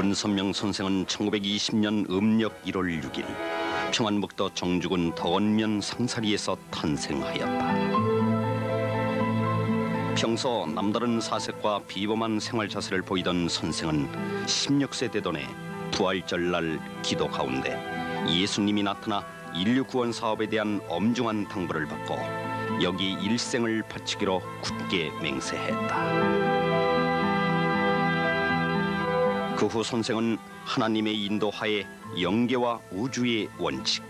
한선명 선생은 1920년 음력 1월 6일 평안북도 정주군 덕원면 상사리에서 탄생하였다. 평소 남다른 사색과 비범한 생활 자세를 보이던 선생은 16세 되던 해 부활절날 기도 가운데 예수님이 나타나 인류 구원 사업에 대한 엄중한 당부를 받고 여기 일생을 바치기로 굳게 맹세했다. 그 후 선생은 하나님의 인도하에 영계와 우주의 원칙,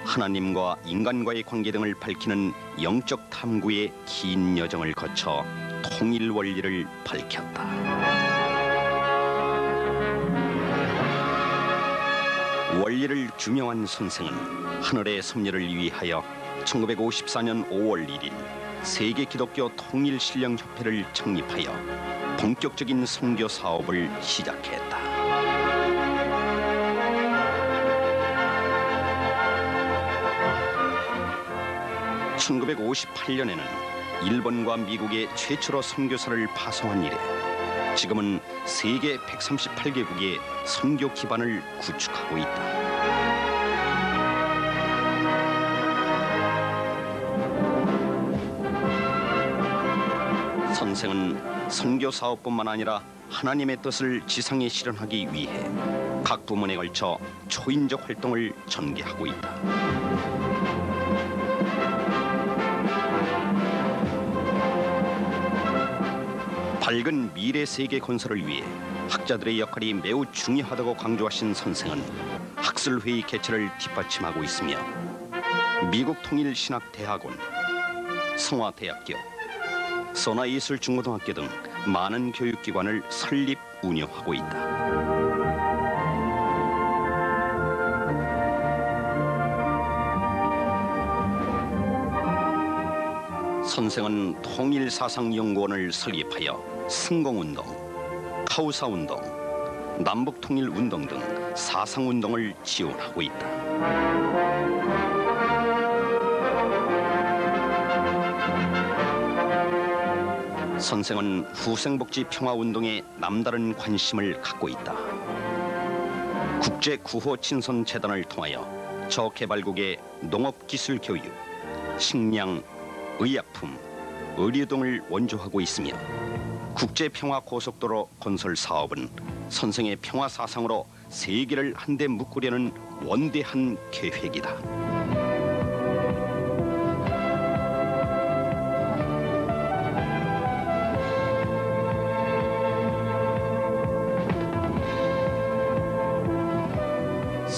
하나님과 인간과의 관계 등을 밝히는 영적 탐구의 긴 여정을 거쳐 통일 원리를 밝혔다. 원리를 규명한 선생은 하늘의 섭리를 위하여 1954년 5월 1일 세계 기독교 통일 신령 협회를 창립하여 본격적인 선교 사업을 시작했다. (1958년에는) 일본과 미국에 최초로 선교사를 파송한 이래 지금은 세계 138개국의 선교 기반을 구축하고 있다. 선생은 선교 사업뿐만 아니라 하나님의 뜻을 지상에 실현하기 위해 각 부문에 걸쳐 초인적 활동을 전개하고 있다. 밝은 미래 세계 건설을 위해 학자들의 역할이 매우 중요하다고 강조하신 선생은 학술회의 개최를 뒷받침하고 있으며 미국 통일신학대학원, 성화대학교, 선화예술중고등학교 등 많은 교육기관을 설립, 운영하고 있다. 선생은 통일사상연구원을 설립하여 승공운동, 카우사운동, 남북통일운동 등 사상운동을 지원하고 있다. 선생은 후생복지 평화운동에 남다른 관심을 갖고 있다. 국제구호친선재단을 통하여 저개발국의 농업기술교육, 식량, 의약품, 의료 등을 원조하고 있으며 국제평화고속도로 건설 사업은 선생의 평화사상으로 세계를 한데 묶으려는 원대한 계획이다.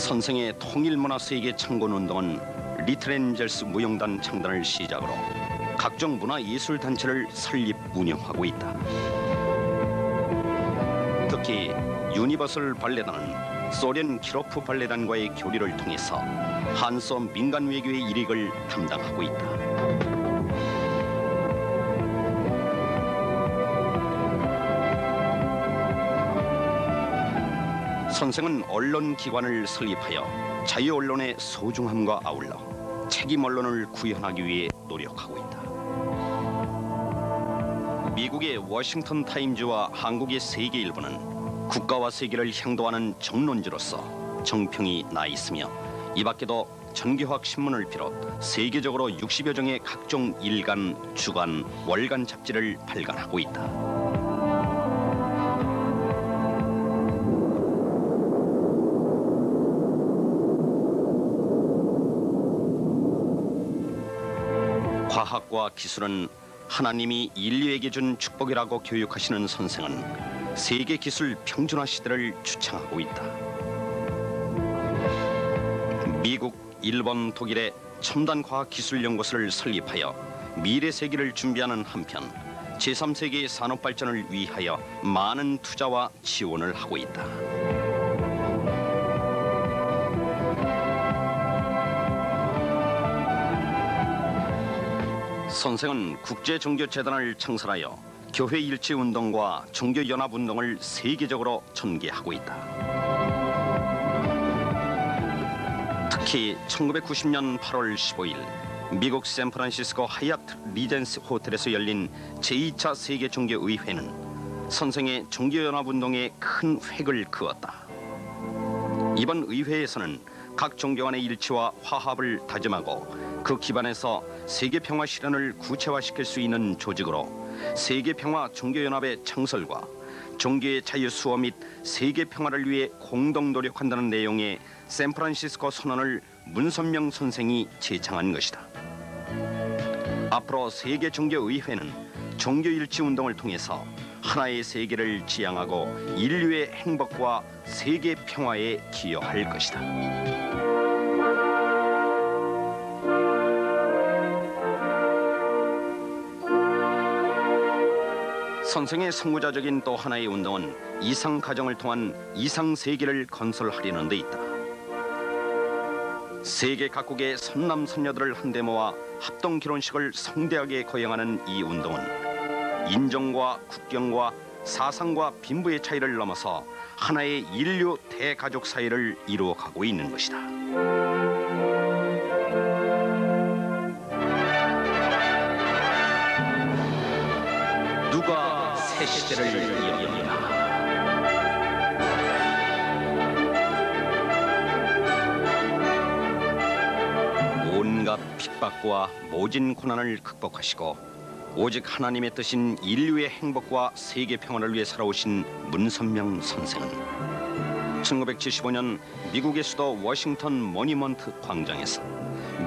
선생의 통일문화세계 창건운동은 리틀앤젤스 무용단 창단을 시작으로 각종 문화예술단체를 설립, 운영하고 있다. 특히 유니버설 발레단은 소련 키로프 발레단과의 교류를 통해서 한소 민간 외교의 일익을 담당하고 있다. 선생은 언론기관을 설립하여 자유언론의 소중함과 아울러 책임언론을 구현하기 위해 노력하고 있다. 미국의 워싱턴 타임즈와 한국의 세계일보는 국가와 세계를 향도하는 정론지로서 정평이 나 있으며 이 밖에도 전교학 신문을 비롯 세계적으로 60여 종의 각종 일간, 주간, 월간 잡지를 발간하고 있다. 과학과 기술은 하나님이 인류에게 준 축복이라고 교육하시는 선생은 세계 기술 평준화 시대를 주창하고 있다. 미국, 일본, 독일의 첨단 과학 기술 연구소를 설립하여 미래 세계를 준비하는 한편 제3세계의 산업 발전을 위하여 많은 투자와 지원을 하고 있다. 선생은 국제종교재단을 창설하여 교회일치운동과 종교연합운동을 세계적으로 전개하고 있다. 특히 1990년 8월 15일 미국 샌프란시스코 하얏트 리젠스 호텔에서 열린 제2차 세계종교의회는 선생의 종교연합운동에 큰 획을 그었다. 이번 의회에서는 각 종교 간의 일치와 화합을 다짐하고 그 기반에서 세계평화 실현을 구체화시킬 수 있는 조직으로 세계평화 종교연합의 창설과 종교의 자유 수호 및 세계평화를 위해 공동 노력한다는 내용의 샌프란시스코 선언을 문선명 선생이 제창한 것이다. 앞으로 세계종교의회는 종교일치 운동을 통해서 하나의 세계를 지향하고 인류의 행복과 세계 평화에 기여할 것이다. 선생의 선구자적인 또 하나의 운동은 이상 가정을 통한 이상 세계를 건설하려는 데 있다. 세계 각국의 선남 선녀들을 한데 모아 합동 결혼식을 성대하게 거행하는 이 운동은 인종과 국경과 사상과 빈부의 차이를 넘어서 하나의 인류 대가족 사회를 이루어가고 있는 것이다. 누가 새 시대를 이었느냐? 온갖 핍박과 모진 고난을 극복하시고 오직 하나님의 뜻인 인류의 행복과 세계 평화를 위해 살아오신 문선명 선생은 1975년 미국의 수도 워싱턴 모니먼트 광장에서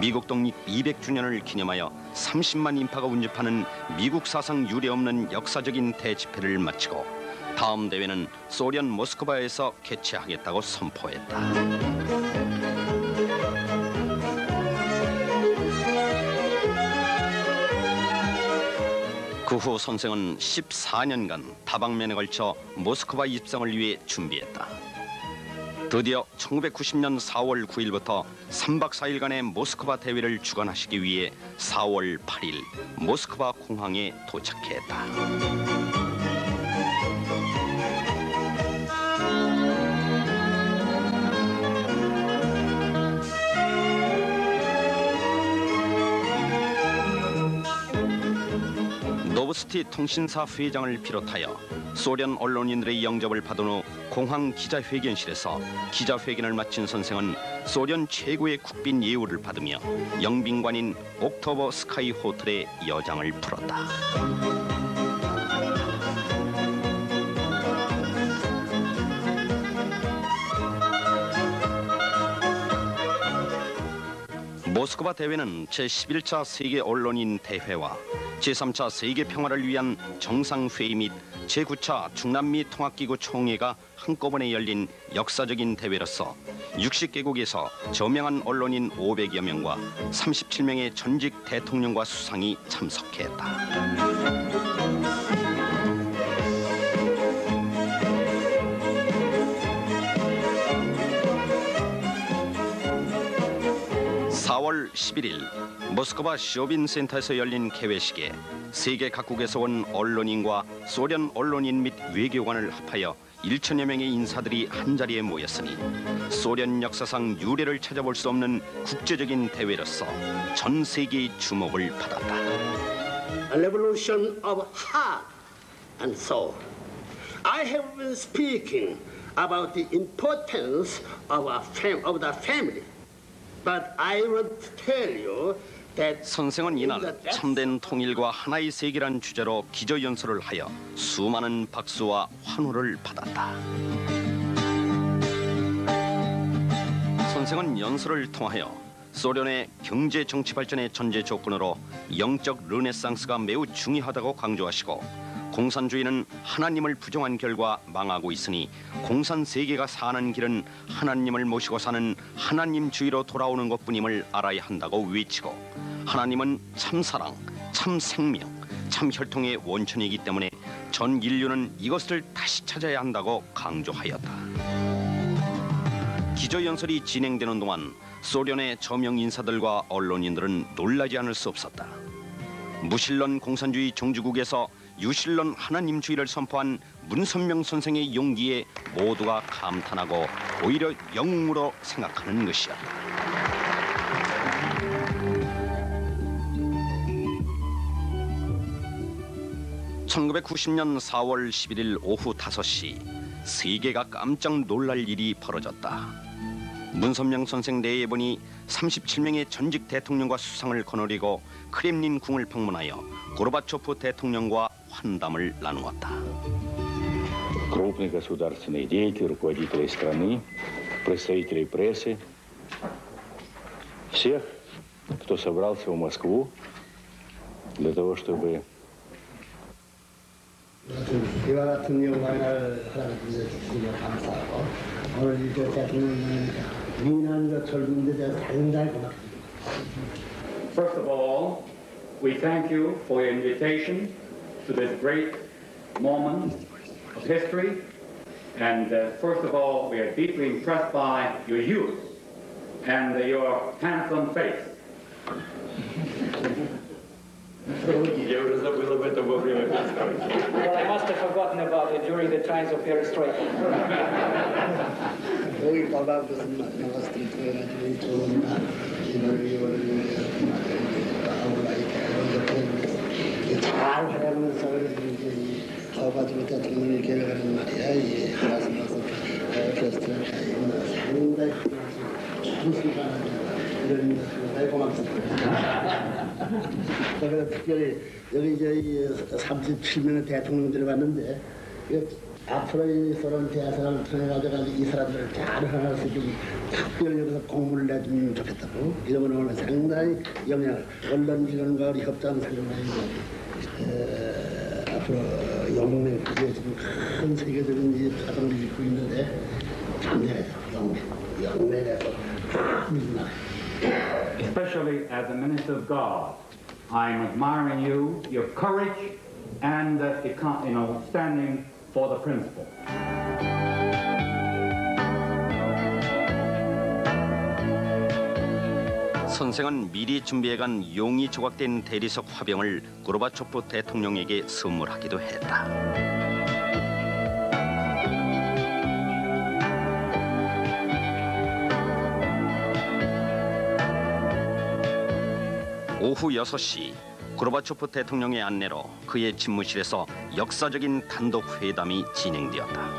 미국 독립 200주년을 기념하여 30만 인파가 운집하는 미국 사상 유례없는 역사적인 대집회를 마치고 다음 대회는 소련 모스크바에서 개최하겠다고 선포했다. 그 후 선생은 14년간 다방면에 걸쳐 모스크바 입성을 위해 준비했다. 드디어 1990년 4월 9일부터 3박 4일간의 모스크바 대회를 주관하시기 위해 4월 8일 모스크바 공항에 도착했다. 노브스티 통신사 회장을 비롯하여 소련 언론인들의 영접을 받은 후 공항 기자회견실에서 기자회견을 마친 선생은 소련 최고의 국빈 예우를 받으며 영빈관인 옥토버 스카이 호텔에 여장을 풀었다. 모스크바 대회는 제11차 세계 언론인 대회와 제3차 세계 평화를 위한 정상회의 및 제9차 중남미 통합기구 총회가 한꺼번에 열린 역사적인 대회로서 60개국에서 저명한 언론인 500여 명과 37명의 전직 대통령과 수상이 참석했다. 4월 11일 모스크바 쇼빈센터에서 열린 개회식에 세계 각국에서 온 언론인과 소련 언론인 및 외교관을 합하여 1천여 명의 인사들이 한자리에 모였으니 소련 역사상 유례를 찾아볼 수 없는 국제적인 대회로서 전 세계의 주목을 받았다. A revolution of heart and soul. I have been speaking about the importance of the family. But I want to tell you that 선생은 이날 참된 통일과 하나의 세계란 주제로 기조연설을 하여 수많은 박수와 환호를 받았다. 선생은 연설을 통하여 소련의 경제 정치 발전의 전제 조건으로 영적 르네상스가 매우 중요하다고 강조하시고 공산주의는 하나님을 부정한 결과 망하고 있으니 공산 세계가 사는 길은 하나님을 모시고 사는 하나님주의로 돌아오는 것뿐임을 알아야 한다고 외치고 하나님은 참 사랑, 참 생명, 참 혈통의 원천이기 때문에 전 인류는 이것을 다시 찾아야 한다고 강조하였다. 기조연설이 진행되는 동안 소련의 저명 인사들과 언론인들은 놀라지 않을 수 없었다. 무신론 공산주의 종주국에서 유신론 하나님주의를 선포한 문선명 선생의 용기에 모두가 감탄하고 오히려 영웅으로 생각하는 것이었다. 1990년 4월 11일 오후 5시 세계가 깜짝 놀랄 일이 벌어졌다. 문선명 선생 내에 보니 37명의 전직 대통령과 수상을 거느리고 크렘린 궁을 방문하여 고르바초프 대통령과 환담을 나누었다. Крупные государственные деятели, руководители страны, представители прессы, всех, кто собрался в Москву для того, чтобы 이와 같은 영광을 하나님께 주시고 감사하고 오늘 이 대통령님과 민원과 젊은데 대해서 상당히 고맙습니다. First of all, we thank you for your invitation to this great moment of history. And first of all, we are deeply impressed by your youth and your handsome face. Я уже забыл об этом во время перестройки. Well, I must have forgotten about it during the times of perestroika. 여기 봐봐 무슨 나갔을 때 가지고 좋은 날 이거를 잘 활용하면서 이제 가지고 대통령이 개혁하는 말이야. 이 말씀하셔서 게스트를 상당히 이런 상당히 고맙습니다. 그래서 특별히 여기 이제 37명의 대통령들이 왔는데 앞으로 이 소련 대사를 통해 가지고 이 사람들을 잘 하나서 좀 특별히 여기서 공부를 내주면 좋겠다고 이러면 오늘 상당히 영향을 언론기관과 우리 협조하는 상당히 앞으로 영맹 그게 지금 큰 세계적인 이 파동을 일으키고 있는데 참여해서 영맹에서 민주나. Especially as a minister of God, I'm admiring you, your courage, and standing for the principle. 선생은 미리 준비해간 용이 조각된 대리석 화병을 고르바초프 대통령에게 선물하기도 했다. 오후 6시 고르바초프 대통령의 안내로 그의 집무실에서 역사적인 단독 회담이 진행되었다.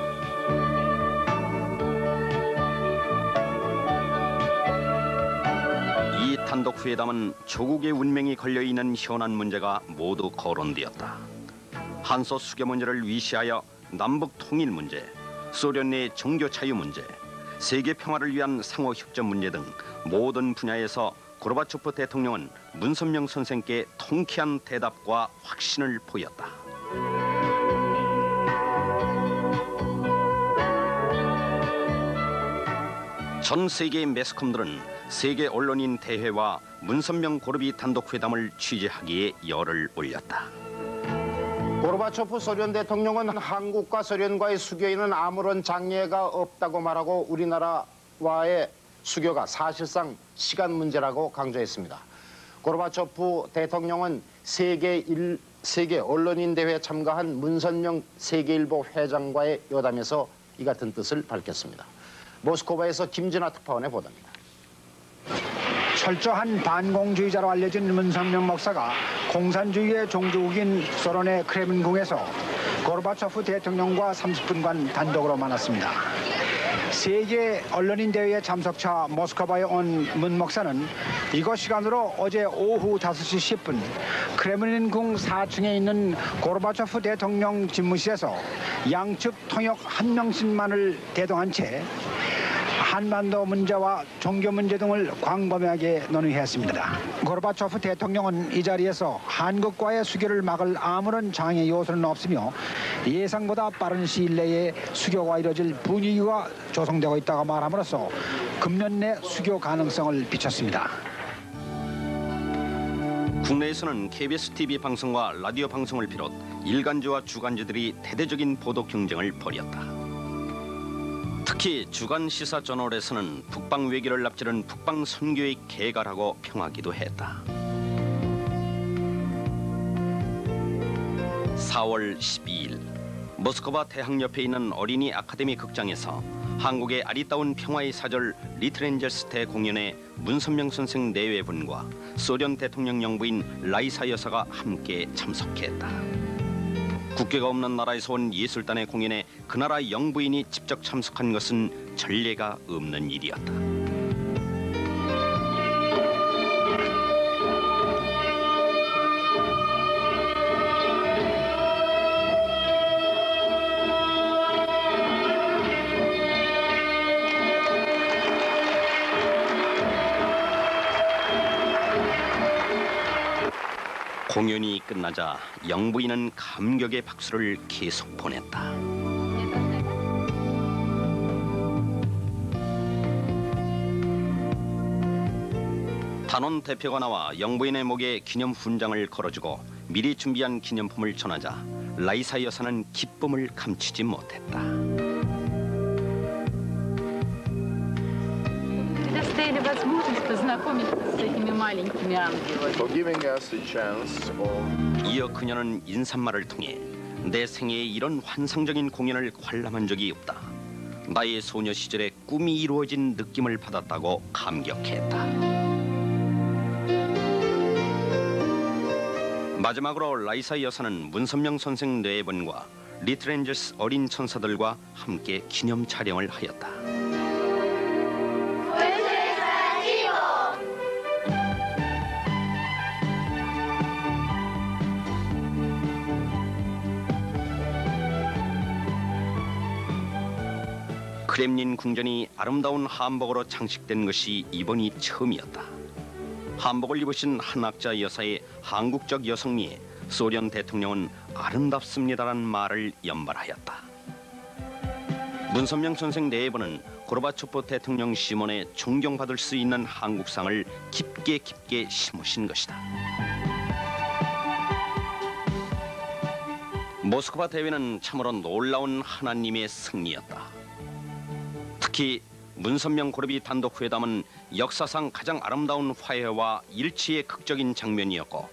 이 단독 회담은 조국의 운명이 걸려있는 현안 문제가 모두 거론되었다. 한소 수교 문제를 위시하여 남북 통일 문제, 소련 내 종교 자유 문제, 세계 평화를 위한 상호 협조 문제 등 모든 분야에서 고르바초프 대통령은 문선명 선생께 통쾌한 대답과 확신을 보였다. 전 세계의 매스컴들은 세계 언론인 대회와 문선명 고르비 단독 회담을 취재하기에 열을 올렸다. 고르바초프 소련 대통령은 한국과 소련과의 수교에는 아무런 장애가 없다고 말하고 우리나라와의 수교가 사실상 시간 문제라고 강조했습니다. 고르바초프 대통령은 세계 언론인 대회에 참가한 문선명 세계일보 회장과의 요담에서 이 같은 뜻을 밝혔습니다. 모스크바에서 김진아 특파원의 보도입니다. 철저한 반공주의자로 알려진 문선명 목사가 공산주의의 종주국인 소련의 크렘린궁에서 고르바초프 대통령과 30분간 단독으로 만났습니다. 세계 언론인 대회에 참석차 모스크바에 온 문 목사는 이곳 시간으로 어제 오후 5시 10분 크렘린궁 4층에 있는 고르바초프 대통령 집무실에서 양측 통역 한 명씩만을 대동한 채 한반도 문제와 종교 문제 등을 광범위하게 논의했습니다. 고르바초프 대통령은 이 자리에서 한국과의 수교를 막을 아무런 장애 요소는 없으며 예상보다 빠른 시일 내에 수교가 이뤄질 분위기가 조성되고 있다고 말함으로써 금년 내 수교 가능성을 비췄습니다. 국내에서는 KBS TV 방송과 라디오 방송을 비롯 일간지와 주간지들이 대대적인 보도 경쟁을 벌였다. 특히 주간 시사 저널에서는 북방 외교를 앞지른 북방 선교의 개가라고 평하기도 했다. 4월 12일 모스크바 대학 옆에 있는 어린이 아카데미 극장에서 한국의 아리따운 평화의 사절 리트렌젤스테 공연에 문선명 선생 내외분과 소련 대통령 영부인 라이사 여사가 함께 참석했다. 국계가 없는 나라에서 온 예술단의 공연에 그 나라 영부인이 직접 참석한 것은 전례가 없는 일이었다. 공연이 끝나자 영부인은 감격의 박수를 계속 보냈다. 단원 대표가 나와 영부인의 목에 기념 훈장을 걸어주고 미리 준비한 기념품을 전하자 라이사 여사는 기쁨을 감추지 못했다. 이어 그녀는 인사말을 통해 내 생애에 이런 환상적인 공연을 관람한 적이 없다. 나의 소녀 시절의 꿈이 이루어진 느낌을 받았다고 감격했다. 마지막으로 라이사 여사는 문선명 선생 네 분과 리틀 엔젤스 어린 천사들과 함께 기념 촬영을 하였다. 크렘린 궁전이 아름다운 한복으로 장식된 것이 이번이 처음이었다. 한복을 입으신 한학자 여사의 한국적 여성미에 소련 대통령은 아름답습니다라는 말을 연발하였다. 문선명 선생 네이버는 고르바초프 대통령 시몬에 존경받을 수 있는 한국상을 깊게 심으신 것이다. 모스크바 대회는 참으로 놀라운 하나님의 승리였다. 특히 문선명 고르비 단독 회담은 역사상 가장 아름다운 화해와 일치의 극적인 장면이었고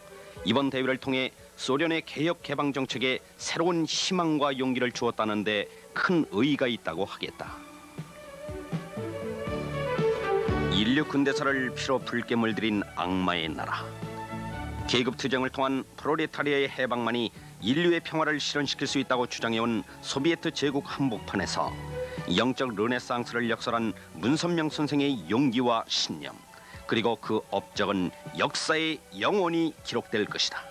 이번 대회를 통해 소련의 개혁 개방 정책에 새로운 희망과 용기를 주었다는 데 큰 의의가 있다고 하겠다. 인류 근대사를 피로 붉게 물들인 악마의 나라. 계급 투쟁을 통한 프롤레타리아의 해방만이 인류의 평화를 실현시킬 수 있다고 주장해온 소비에트 제국 한복판에서 영적 르네상스를 역설한 문선명 선생의 용기와 신념, 그리고 그 업적은 역사에 영원히 기록될 것이다.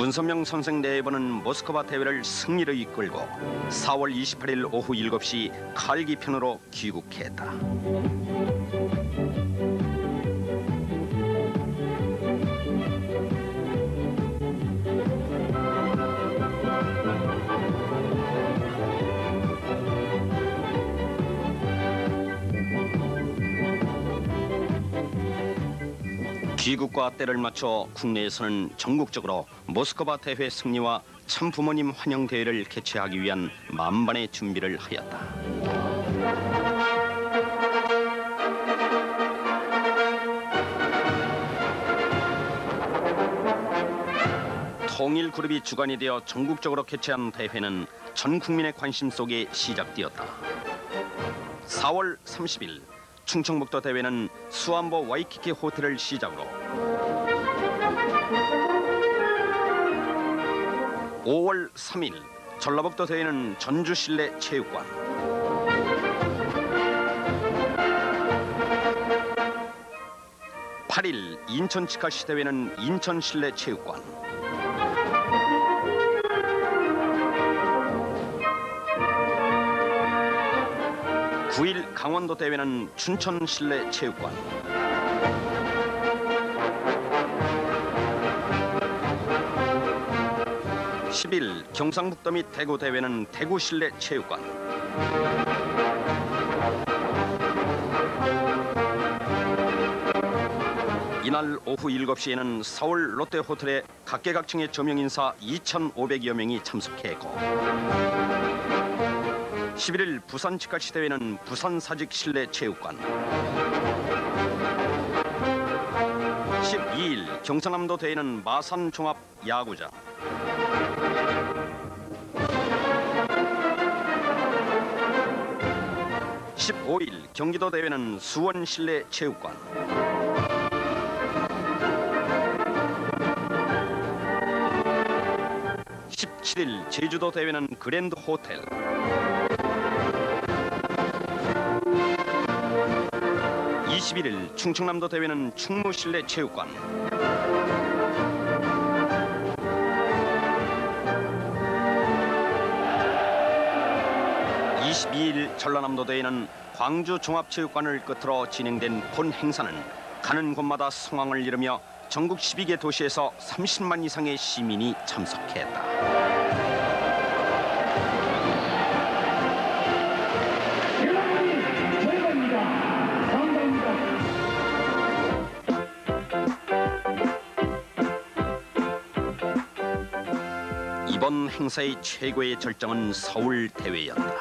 문선명 선생 네이버는 모스크바 대회를 승리로 이끌고 4월 28일 오후 7시 칼기 편으로 귀국했다. 귀국과 때를 맞춰 국내에서는 전국적으로 모스크바 대회 승리와 참부모님 환영 대회를 개최하기 위한 만반의 준비를 하였다. 통일 그룹이 주관이 되어 전국적으로 개최한 대회는 전 국민의 관심 속에 시작되었다. 4월 30일 충청북도 대회는 수안보 와이키키 호텔을 시작으로 5월 3일 전라북도 대회는 전주 실내 체육관, 8일 인천 치카시 대회는 인천 실내 체육관, 9일 강원도 대회는 춘천 실내 체육관, 10일 경상북도 및 대구 대회는 대구 실내 체육관, 이날 오후 7시에는 서울 롯데호텔에 각계각층의 조명인사 2,500여 명이 참석했고 11일 부산 치카시 대회는 부산 사직 실내 체육관, 12일 경상남도 대회는 마산 종합 야구장. 15일 경기도 대회는 수원 실내 체육관. 17일 제주도 대회는 그랜드 호텔. 21일 충청남도 대회는 충무 실내 체육관. 22일 전라남도 대회는 광주 종합체육관을 끝으로 진행된 본 행사는 가는 곳마다 성황을 이루며 전국 12개 도시에서 30만 이상의 시민이 참석했다. 이번 행사의 최고의 절정은 서울 대회였다.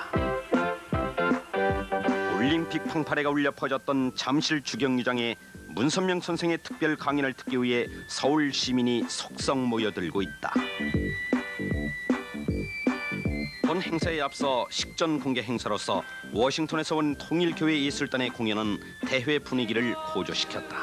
올림픽 팡파레가 울려 퍼졌던 잠실 주경기장에 문선명 선생의 특별 강연을 듣기 위해 서울 시민이 속속 모여들고 있다. 본 행사에 앞서 식전 공개 행사로서 워싱턴에서 온 통일교회 예술단의 공연은 대회 분위기를 고조시켰다.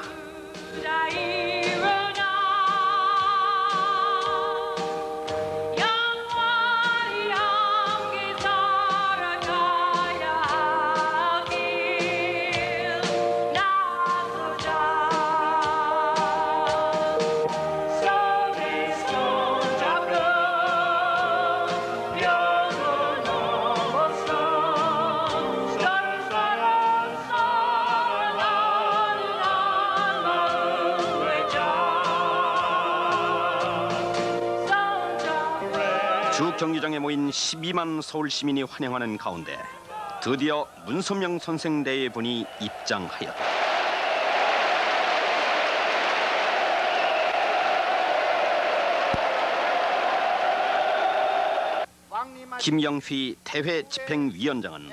주 경기장에 모인 12만 서울 시민이 환영하는 가운데 드디어 문선명 선생 대회분이 입장하였다. 김영휘 대회 집행위원장은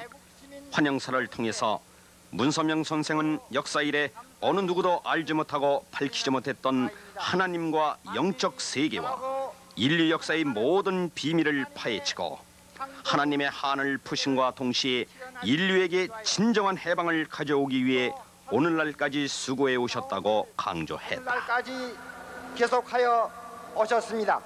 환영사를 통해서 문선명 선생은 역사 이래 어느 누구도 알지 못하고 밝히지 못했던 하나님과 영적 세계와 인류 역사의 모든 비밀을 파헤치고 하나님의 한을 푸심과 동시에 인류에게 진정한 해방을 가져오기 위해 오늘날까지 수고해 오셨다고 강조했다. 오늘날까지 계속하여 오셨습니다.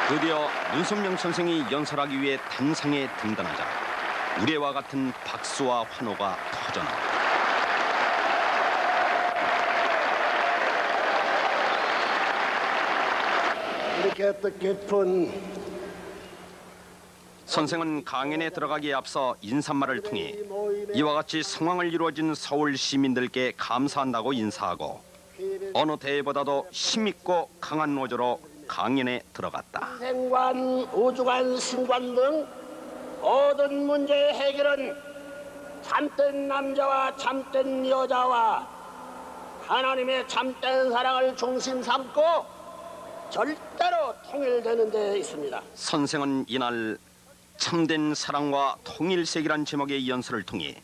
드디어 문선명 선생이 연설하기 위해 단상에 등단하자 우레와 같은 박수와 환호가 터져나왔다. 이렇게 또 깊은 선생은 강연에 들어가기에 앞서 인사말을 통해 이와 같이 성황을 이루어진 서울 시민들께 감사한다고 인사하고 어느 대회보다도 힘있고 강한 노조로 강연에 들어갔다. 생관, 우주관, 신관 등 모든 문제의 해결은 참된 남자와 참된 여자와 하나님의 참된 사랑을 중심 삼고 절대로 통일되는 데 있습니다. 선생은 이날 참된 사랑과 통일세계란 제목의 연설을 통해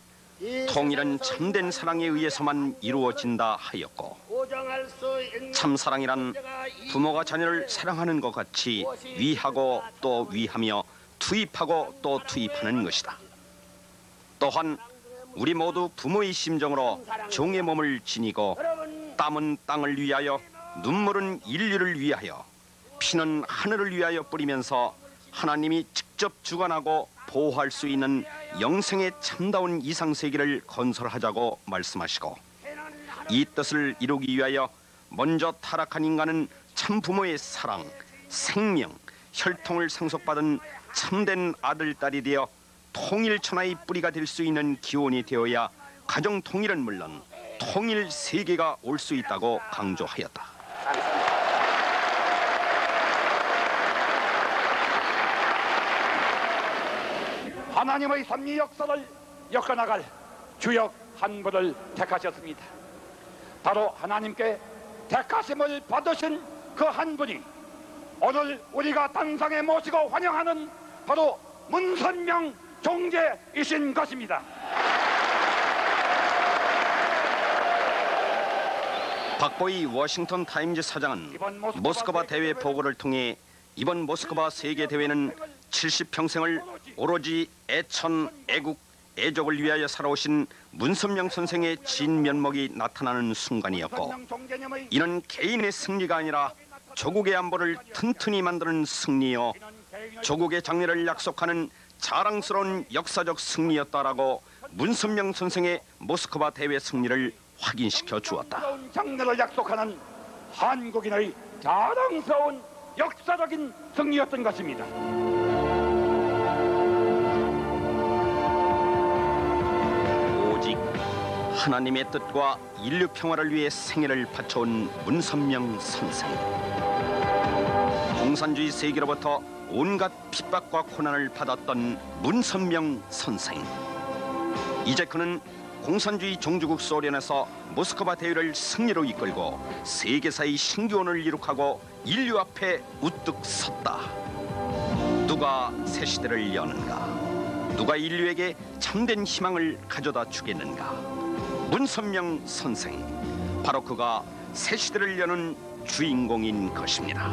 통일은 참된 사랑에 의해서만 이루어진다 하였고 참사랑이란 부모가 자녀를 사랑하는 것 같이 위하고 또 위하며 투입하고 또 투입하는 것이다. 또한 우리 모두 부모의 심정으로 종의 몸을 지니고 땀은 땅을 위하여 눈물은 인류를 위하여 피는 하늘을 위하여 뿌리면서 하나님이 직접 주관하고 보호할 수 있는 영생의 참다운 이상세계를 건설하자고 말씀하시고 이 뜻을 이루기 위하여 먼저 타락한 인간은 참 부모의 사랑, 생명, 혈통을 상속받은 참된 아들, 딸이 되어 통일천하의 뿌리가 될 수 있는 기원이 되어야 가정 통일은 물론 통일 세계가 올 수 있다고 강조하였다. 하나님의 섭리 역사를 엮어나갈 주역 한 분을 택하셨습니다. 바로 하나님께 택하심을 받으신 그 한 분이 오늘 우리가 단상에 모시고 환영하는 바로 문선명 총재이신 것입니다. 박보이 워싱턴 타임즈 사장은 모스크바 대회 보고를 통해 이번 모스크바 세계대회는 70평생을 오로지 애천, 애국, 애족을 위하여 살아오신 문선명 선생의 진면목이 나타나는 순간이었고, 이는 개인의 승리가 아니라 조국의 안보를 튼튼히 만드는 승리요, 조국의 장래를 약속하는 자랑스러운 역사적 승리였다라고 문선명 선생의 모스크바 대회 승리를 확인시켜 주었다. 장래를 약속하는 한국인의 자랑스러운 역사적인 승리였던 것입니다. 오직 하나님의 뜻과 인류 평화를 위해 생애를 바쳐온 문선명 선생. 공산주의 세계로부터 온갖 핍박과 고난을 받았던 문선명 선생. 이제 그는 공산주의 종주국 소련에서 모스크바 대회를 승리로 이끌고 세계사의 신기원을 이룩하고 인류 앞에 우뚝 섰다. 누가 새 시대를 여는가? 누가 인류에게 참된 희망을 가져다 주겠는가? 문선명 선생, 바로 그가 새 시대를 여는 주인공인 것입니다.